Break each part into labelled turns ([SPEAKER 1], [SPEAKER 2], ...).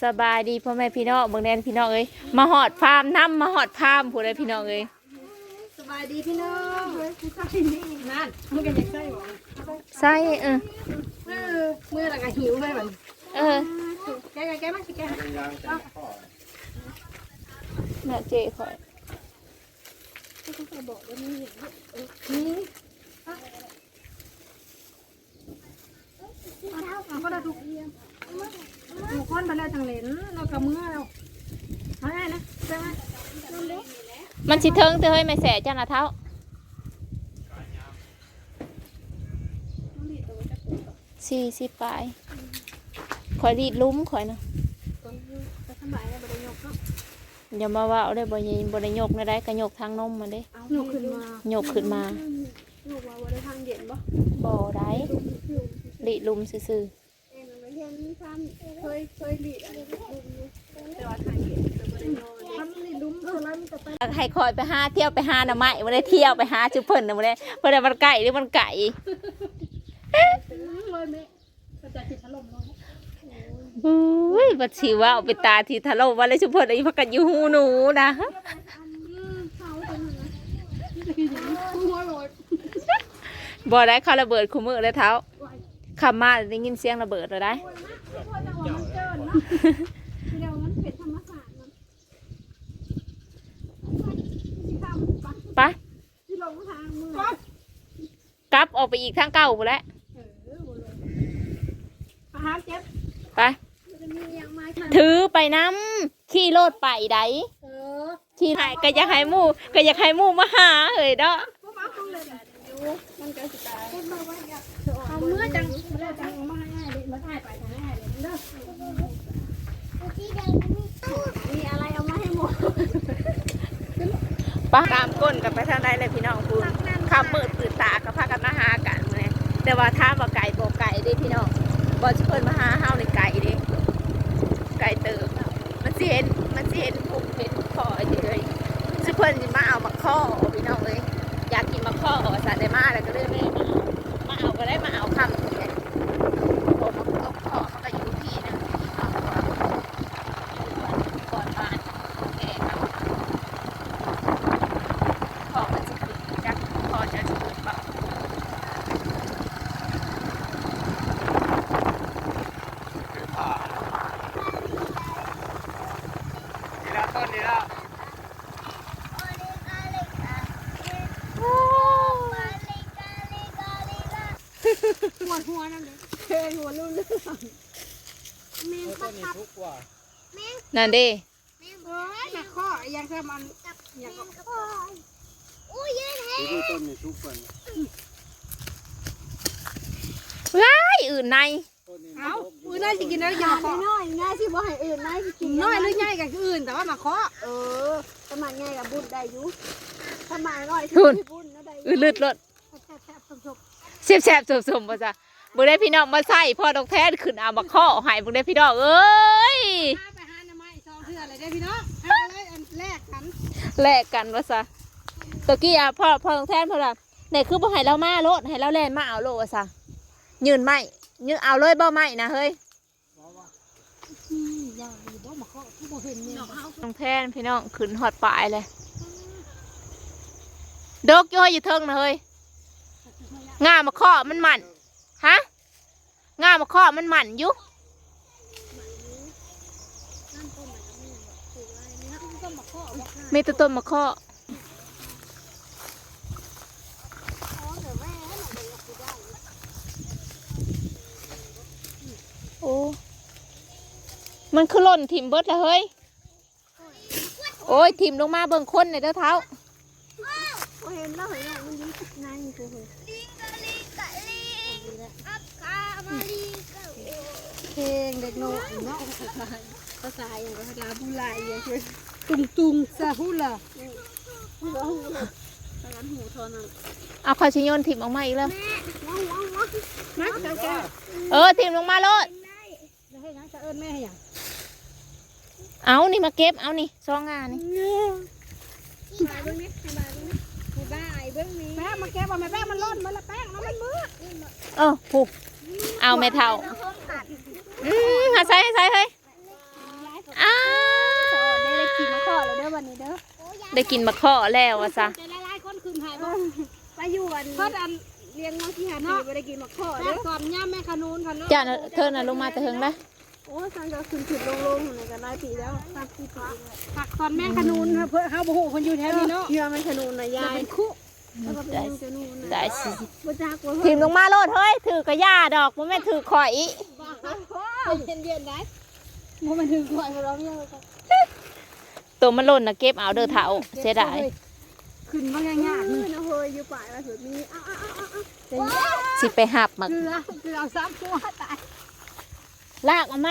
[SPEAKER 1] สบายดีพ่อแม่พี่น้องเบิ่งแน่นพี่น้องเอ้ยมาหอดฟาร์มน้ำมาหอดฟาร์มผู้ใดพี่น้องเอ้ย
[SPEAKER 2] สบายดีพี่น้องเฮ้ยใส่นี่นั่นมึงก็อยากใส่บ่
[SPEAKER 1] ใส่
[SPEAKER 2] เมื่อไรก็หิวเลยบัดแกมาสิแก
[SPEAKER 1] น่ะเจ๊ข่อย
[SPEAKER 2] บอกว่านี่ก็ได้ถูกคนไปแล้วจังเลนเรากระเมื่อเราเอาได้นะใช่ไหม
[SPEAKER 1] มันสิเทิงเตยไม่แสจ้านะเท้า40 ปลายข่อยรีดลุ้มข่อยนะอย่ามาว่าเอาได้บ่ยิงบ่ได้ยกได้ก็ยกทางนมมาเด้
[SPEAKER 2] ยกขึ้นมา
[SPEAKER 1] ยกขึ้นมา
[SPEAKER 2] บ่ได้ทางเย็น
[SPEAKER 1] บ่ได้รีดลุ้มซื่อให้คอยไปหาเที่ยวไปหาหน่อไม้ไม่ได้เที่ยวไปหาจุเพิ่นนะไม่ได้เพิ่นมันไก่หรือมันไก่อุ้ยบัดชีว่าเอาไปตาทีทะเลาะว่าเลยจุเพิ่นไอ้พักกันอยู่หูหนูนะบ่ได้เขาระเบิดคู่มือเลยเท้าขับมาได้ยินเสียงระเบิดเลยได้ปะกลับออกไปอีกทางเก่าหมดแล้วไปถือไปน้ำขี่รถไปได้ขี่ไหนก็อยากให้หมู่มาหาเฮ้ยเด้อ
[SPEAKER 2] เมื่อจังมาง่ายเลยมาถ่ายไปง่ายเลยเด้อมีอะไรเอามาให้หมด
[SPEAKER 1] ปะตามก้นกันไปทางใดเลยพี่น้องคุณข้ามมืดตื่นตากับพากันมาหากันเลยแต่ว่าถ้าว่าไก่บ่ไก่ดิพี่น้องบ่จะเพิ่นมาหาเฮาในไก่ดิไก่เติมมันสิเห็นผมเห็นข้อเลยสิเพิ่นสิมาเอามาข้อพี่น้องเลยอยากกินมาข้อสะได้มาแล้วก็เลยไม่มาเอาก็ได้มาเอาคำเนี่ยผมมาตกข้อมันก็อยู่ที่นะก่อนบ้านแก่ครับข้อมันจะขึ้นจักข้อจะขึ้นเปล่า
[SPEAKER 3] ดีแล้วต้นดีแล้ว
[SPEAKER 2] หัวนั่นเลยหัวลุ่มแมงต้นนี้ทุกว่า
[SPEAKER 1] นั่นดิ
[SPEAKER 2] หนักข้อยังแค่มันยังก็อุ้ยยืนเฮ้
[SPEAKER 3] ต้นนี้ทุกคน
[SPEAKER 1] ว้ายอื่นใน
[SPEAKER 2] เอาอื่นน่าจะกินแล้วยาน้อยง่ายสิบ่ให้อื่นน่าจะกินน้อยหรือง่ายกับอื่นแต่ว่ามาเคาะสมัครง่ายกับบุญได้อยู่สมัครน้อยที่บุญนะได้
[SPEAKER 1] อื่นลืดรถแซ่บๆสมๆป่ะจ๊ะบุได้พี่น้องมาใส่พ่อดอกแท้ขึ้นเอามาข้อหายบุได้พี่น้องเอ้ย
[SPEAKER 2] ไปหาหน่อไม้ซองเถื่ออะไรได้พี่น้องให้เลยอันแรก
[SPEAKER 1] กันว่าซะตะกี้อ่ะพ่อดอกแท้พ่อละเนี่ยคือบ่ให้เรามาโลดให้เราแล่นมาเอาโลว่าซะยืนไม้ยืนเอาเลยบ่ไม้นะเฮ้ยดอกแท้พี่น้องขึ้นหอดปลายเลยดกย่อยอยู่เทิงนะเฮ้ยงามาข้อมันหมั่นฮะงามาข้อมันหมั่นยุมีต้นมาข้อโอ้มันคือหล่นถิ่มเบิดแล้วเฮ้ยโอ้ยถิ่มลงมาเบิ่งคนในเท้า
[SPEAKER 2] เห็นแล้วเห็นมันยิ่งนั่นคือเพลงเด็กน้อยเนาะภาษาอย่างภาษาผู้ลายอย่างเช่นตุงซาฮูล่ะหูทอน
[SPEAKER 1] เอาคาชิโยนถิ่มออกมาอีกแล้วถิ่มลงมาโลดเอานี่มาเก็บเอานี่ซองงานนี่
[SPEAKER 2] แม่มาแกะว่าแม่แป้งมันร้อนมันละแป้งแล้วมันมืด
[SPEAKER 1] ผูกเอาแม่เท่าหาใส่เฮ้ย ได้กินมะข้อแล้วอะซะ
[SPEAKER 2] จะหลายๆคนคืนหายบ่ไปอยู่อันเพราะอันเลี้ยงน้องที่หาปีบ่ได้กินมะข้อเด้อก่อนย่าแม่ขนุนค่ะเนาะ
[SPEAKER 1] เจ้าน่ะเธอน่ะลงมาแต่เฮิงได้
[SPEAKER 2] โอ้สังก็ขึ้นลงในกันหลายปีแล้ว3 4 ปีผักตอนแม่ขนุนเพิ่นเฮาบ่ฮู้เพิ่นอยู่แถวนี้เนาะเยื่อแม่ขนุนน่ะยายเป็นคุแล้วก็เป็นขนุนน่ะ
[SPEAKER 1] ได้สิ
[SPEAKER 2] บ่จักว่า
[SPEAKER 1] ทีมลงมาโลดเฮ้ยถือกระย่าดอกบ่แม่นถือข่อย
[SPEAKER 2] เย็นๆได้บ่มันถึงข่อยบ่เราเนี่ย
[SPEAKER 1] ตัวมันหล่นน่ะเก็บเอาเด้อเฒ่าเสียดาย
[SPEAKER 2] ขึ้นบ่ง่ายๆนี่นะเฮ้ยอยู่ป่าแล้วสุดนี้
[SPEAKER 1] สิไปหับมา
[SPEAKER 2] คือเอา3ตัวตาย
[SPEAKER 1] ลากออก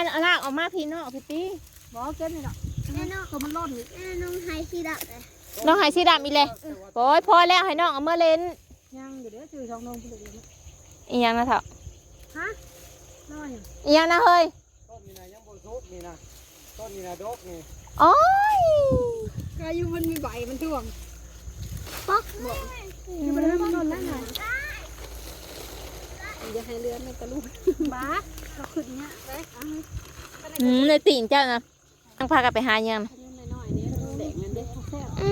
[SPEAKER 1] มาพี่น้องพี่ตี้
[SPEAKER 2] บ่เก็บนี่ดอกแน่นอนตัวมันร่อนนี่น้องไฮซีดับเลย
[SPEAKER 1] น้องให้สีดำอีเลยโอ้ยพอแล้วให้น้องเอามาเล่น
[SPEAKER 2] ยังอยู่เด้อซื้อ2นมพุ่นเลย
[SPEAKER 1] อีหยังนะเฒ่า
[SPEAKER 2] ฮะน้อย
[SPEAKER 1] อีหยังนะเฮ้ย
[SPEAKER 3] ต้นนี่นะยังบนซุกนี่นะต้นนี่นะดกนี่
[SPEAKER 1] โอ้ย
[SPEAKER 2] อายุมันมีใบมันท่วงป๊อกบ่อยู่บ่ได้มันร่อนแล้วน่ะอย่าให้เลือนในตะลุบ้าเราขึ้นเนี้ยไปเอา
[SPEAKER 1] ในตีนเจ้านะต้องพากันไปหายังนะ
[SPEAKER 2] น้อยๆนี่แดงนั่นเด้แซ่บ
[SPEAKER 1] อื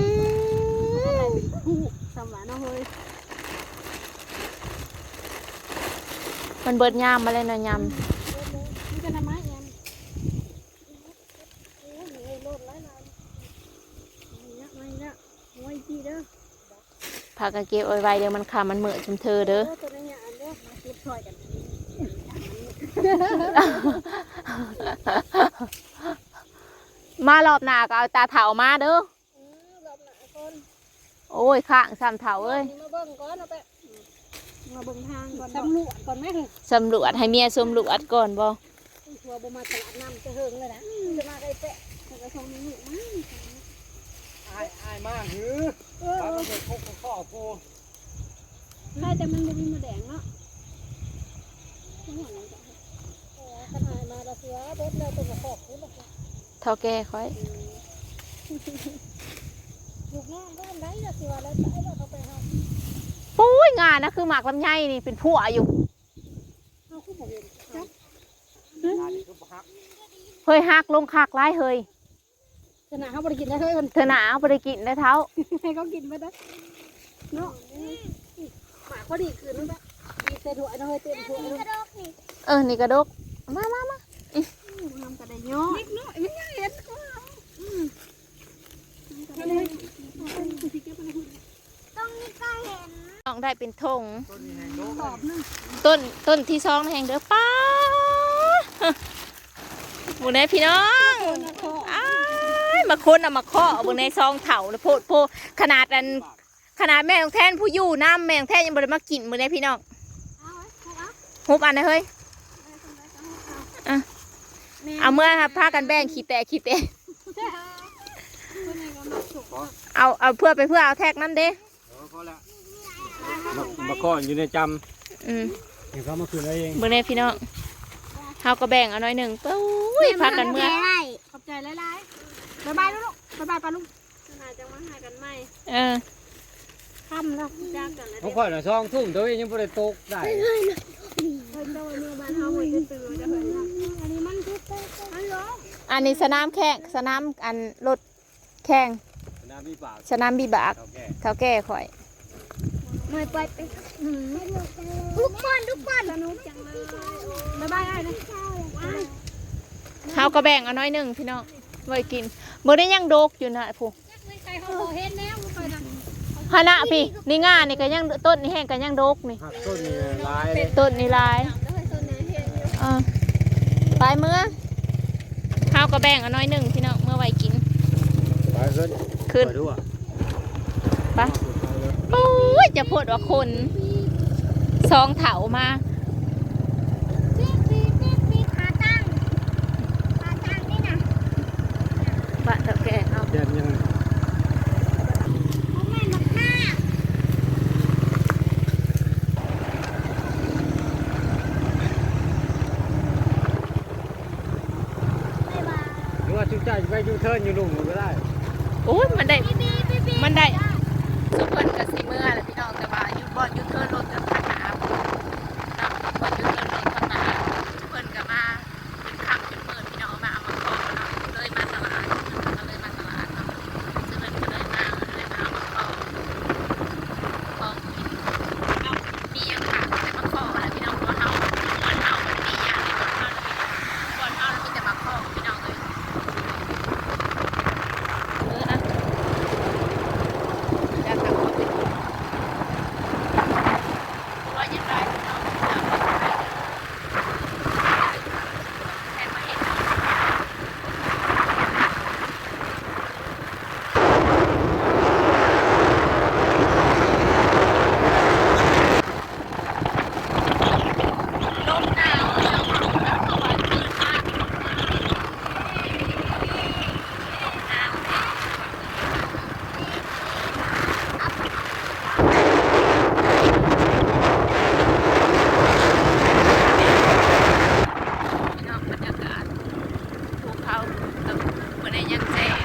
[SPEAKER 1] ม
[SPEAKER 2] ผู้สำหรับน้องเฮ้ย
[SPEAKER 1] มันเบิดยามมาเลยนะยาม
[SPEAKER 2] นี่ก็ทำไมยังโอ้ยโลดหลายเนี่ยโอ้ยพี่เด้อ
[SPEAKER 1] พากันเก็บเอาไว้เดี๋ยวมันขามันเหมื่อชุมเธอเด้อ
[SPEAKER 2] ตัวนี้อันเด้อมาคิดช่วยกัน
[SPEAKER 1] มารอบหน้าก็เอาตาเถามาเด้อ
[SPEAKER 2] รอบหน้าคน
[SPEAKER 1] โอ้ยข้างสามเถาเอ้ย
[SPEAKER 2] มาเบิ่งก่อนเอาไปมาเบิ่งทางก่อนสำรวจก่อนไหมเถอะ
[SPEAKER 1] สำรวจให้เมียสำรวจก่อนบ่
[SPEAKER 2] ทัวร์บ่มาตลาดน้ำจะเฮิงเลยนะจะมาใกล้แปะจะไปส่งนี่มั้ง
[SPEAKER 3] อายมากหือตอนเด็กพกข้อปู
[SPEAKER 2] ได้แต่มันบ่มีมาแดงเนาะขนาดมาละเสือเบิดแล้วตัวขอบคุณ
[SPEAKER 1] เท่าแก่ค่อย
[SPEAKER 2] ลูกน้องก็ได้ละสิว่าแล้วตายแล้วเขาไปเฮา
[SPEAKER 1] ปุ้ยงานนะคือหมากลำไยนี่เป็นผัวอยู่
[SPEAKER 2] เฮาคือบ่เห็นครับ
[SPEAKER 3] งานนี้คือพัก
[SPEAKER 1] เฮ้ยหักลงคักร้ายเฮ้ย
[SPEAKER 2] ขนาดเฮาบ่ได้กินได้เฮ้ยมัน
[SPEAKER 1] เธอหนาวบ่ได้กินได้เท้า
[SPEAKER 2] ให้เขากินไปได้เนาะหมาก็ดีคืนนู้นแบบมีเศษหัวเนาะเฮ้ยเต็มหัวเลย
[SPEAKER 1] นี่กระดกมา
[SPEAKER 2] ทำกระไดย่อนิดน้อยไม่เห็นก็ต้องนี่ก็เห็น
[SPEAKER 1] ต้องได้เป็นธง
[SPEAKER 3] ต้นนี้แห่งดก
[SPEAKER 2] ตอบนึง
[SPEAKER 1] ต้นที่2แห่งเด้อป้าบุญในพี่น้องอ้ายมาคนเอามาเคาะบุญในซองเถาเลยโพดขนาดแม่ของแทนผู้อยู่น้ำแม่ของแทนยังบ่ได้มากินบุญในพี่น้องฮุบอันนะเฮ้ยเอาเมื่อพากันแบ่งขี้แตะเอาเพื่อเอาแท็กนั่นเด้
[SPEAKER 3] พอแล้วมาก่อนอยู่ในจ
[SPEAKER 1] อืม
[SPEAKER 3] ำเดี๋ยวเขามาคืนได้เอง
[SPEAKER 1] บุญในพี่น้องเฮาก็แบ่งเอาน้อยหนึ่งปุ้ยพากันเมื่อ
[SPEAKER 2] ขอบใจหลายๆบ๊ายบายลูกบ๊ายบายป้าลุงน่าจะมาหากันใหม่ ค่ำแล้วจ้างกันแล้ว
[SPEAKER 3] เขาค่อยหน่อยซองทุ่มตัวเองยังไม่ได้ตกได้
[SPEAKER 2] เพิ่นโดนเนื้อบ้านเฮาไว้จะตื่นจะเพิ่นอันนี้มันทุกข์ฮัลโหล
[SPEAKER 1] อันนี้สนามแข่งสนามอันรถแข่ง
[SPEAKER 3] น้ำมีปาก
[SPEAKER 1] สนามบีบาก
[SPEAKER 3] เท่าแก่
[SPEAKER 1] เท่าแก่ข่อย
[SPEAKER 2] ไม่ไปทุกคนสนุกจังเลยบ๊ายบายได้นะ
[SPEAKER 1] เฮาก็แบ่งเอาน้อยหนึ่งพี่น้องไว้กินมื้อนี้ยังโดกอยู่นะผู้
[SPEAKER 2] ใครเขาเห็นแล้วไปนะ
[SPEAKER 1] ฮานะพี่นี่ง่านี่ก็ยังต้นนี่แห้งก็ยังโดกนี่
[SPEAKER 3] หักต้นนี่ลายเลย
[SPEAKER 1] ต้นนี่ลายไปเมื่อเฮาก็แบ่งเอาน้อยหนึ่งพี่น้องเมื่อไว้กิน
[SPEAKER 3] ไปขึ้น
[SPEAKER 1] ขึ้น
[SPEAKER 3] ไปดูอ่ะ
[SPEAKER 1] ไปโอ้ยจะพูดว่าคนซองเถามา
[SPEAKER 2] ขาตั้งนี่นะ
[SPEAKER 1] บ้านเท่าแก่เอา
[SPEAKER 3] เดี๋ยวยัง
[SPEAKER 2] แม่บักหน้า
[SPEAKER 3] หรือว่าชุดใจไปยูเทิร์นอยู่ลุมก็ได้
[SPEAKER 1] โอ้ยมันได้สุกคนกับสีเมื่อแหละพี่น้องแต่ว่าอยู่บ่อนอยู่เทิร์นรถกับทางน้ำบ่อนอยู่เทิร์นรถทางน้ำเพิ่นก็มาเป็นขับเป็นเปิดพี่น้องมาเอามาขอเนาะเลยมาตลาดเนาะซึ่งเพิ่นก็เลยมา ได้ยังแจก